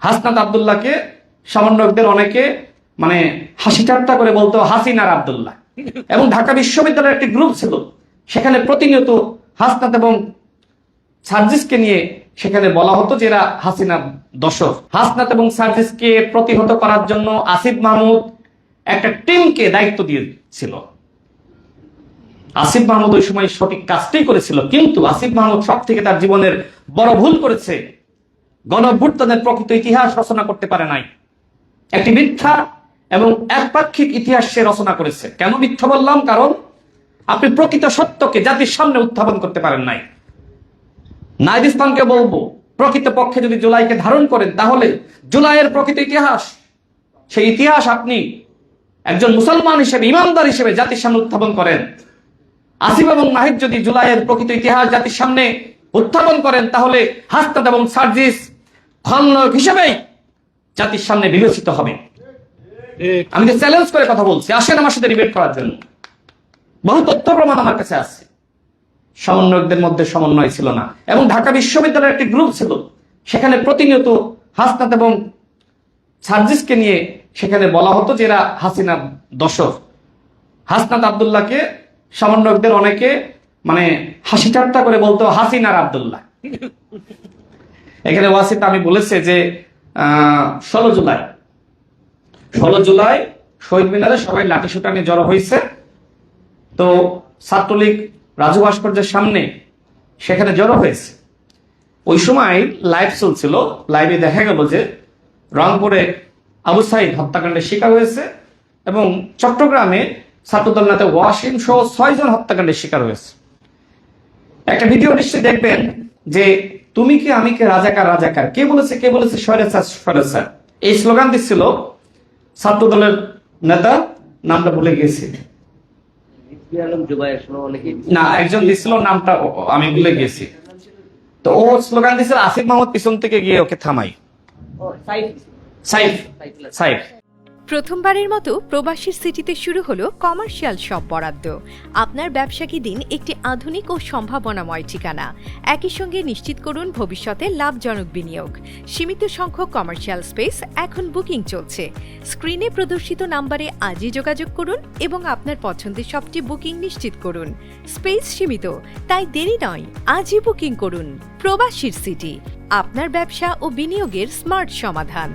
হাসনাত আব্দুল্লাহকে সমন্বয়কদের অনেকে মানে হাসি ঠাট্টা করে বলতো হাসিনার আব্দুল্লাহ। এবং ঢাকা বিশ্ববিদ্যালয়ের একটি গ্রুপ ছিল, সেখানে প্রতিনিয়ত হাসনাত এবং সার্জিসকে নিয়ে সেখানে বলা হতো যে এরা হাসিনা দর্শক। হাসনাত এবং সার্জিসকে প্রতিহত করার জন্য আসিফ মাহমুদ একটা টিমকে দায়িত্ব দিয়েছিল। আসিফ মাহমুদ ওই সময় সঠিক কাজটাই করেছিল, কিন্তু আসিফ মাহমুদ সব থেকে তার জীবনের বড় ভুল করেছে। গণঅভ্যুত্থানের প্রকৃত ইতিহাস রচনা করতে পারে নাই, একটি মিথ্যা এবং একপাক্ষিক ইতিহাস সে রচনা করেছে। কেন মিথ্যা বললাম? কারণ আপনি প্রকৃত সত্যকে জাতির সামনে উত্থাপন করতে পারেন নাই। নাইদ ইসলামকে বলবো, প্রকৃত পক্ষে যদি জুলাইকে ধারণ করেন তাহলে জুলাইয়ের প্রকৃত ইতিহাস, সেই ইতিহাস আপনি একজন মুসলমান হিসেবে, ইমানদার হিসেবে জাতির সামনে উত্থাপন করেন। আসিফ এবং নাহিদ যদি জুলাইয়ের প্রকৃত ইতিহাস জাতির সামনে উত্থাপন করেন তাহলে হাসনাত এবং সার্জিস খলনায়ক হিসেবেই জাতির সামনে বিবেচিত হবে। আমি তো চ্যালেঞ্জ করে কথা বলছি, আসেন আমার সাথে ডিবেট করার জন্য। বহু তথ্য প্রমাণ আমার কাছে আছে। সমন্বয়কদের মধ্যে সমন্বয় ছিল না, এবং ঢাকা বিশ্ববিদ্যালয়ের একটি গ্রুপ ছিল, সেখানে প্রতিনিয়ত হাসনাত এবং সার্জিসকে নিয়ে সেখানে বলা হতো যে এরা হাসিনা দর্শক। হাসনাত আব্দুল্লাহকে সমন্বয়কদের অনেকে মানে হাসি ঠাট্টা করে বলতো হাসিনার আব্দুল্লাহ। এখানে ওয়াসিতে আমি বলেছে যে 16 জুলাই শহীদ মিনারে সবাই লাঠি সোটা নিয়ে জড়ো হয়েছে। তো ছাত্রলীগ রাজু ভাস্কর্যের সামনে সেখানে জড়ো হয়েছে। ওই সময় লাইভ চলছিল, লাইভে দেখা গেল যে রংপুরে আবু সাইদ হত্যাকাণ্ডের শিকার হয়েছে এবং চট্টগ্রামে ছাত্রদল নেতা ওয়াসিম সহ 6 জন হত্যাকাণ্ডের শিকার হয়েছে। একটা ভিডিও নিশ্চয়ই দেখবেন যে তুমি কি আমি কে রাজাকার রাজাকার, কে বলেছে স্বৈরাচার স্বৈরাচার, এই স্লোগান দিচ্ছিল ছাত্রদলের নেতা, নামটা ভুলে গেছি, না একজন দিছিল, নামটা আমি ভুলে গেছি। তো ও স্লোগান দিছিল, আসিফ মাহমুদ পিছন থেকে গিয়ে ওকে থামাই। সাইফ। প্রথমবারের মতো প্রবাসীর সিটিতে শুরু হলো কমার্শিয়াল শপ বরাদ্দ। আপনার ব্যবসাকে দিন একটি আধুনিক ও সম্ভাবনাময় ঠিকানা। একই সঙ্গে নিশ্চিত করুন ভবিষ্যতে লাভজনক বিনিয়োগ। সীমিত সংখ্যক কমার্শিয়াল স্পেস এখন বুকিং চলছে। স্ক্রিনে প্রদর্শিত নাম্বারে আজই যোগাযোগ করুন এবং আপনার পছন্দের শপটি বুকিং নিশ্চিত করুন। স্পেস সীমিত, তাই দেরি নয়, আজই বুকিং করুন। প্রবাসীর সিটি, আপনার ব্যবসা ও বিনিয়োগের স্মার্ট সমাধান।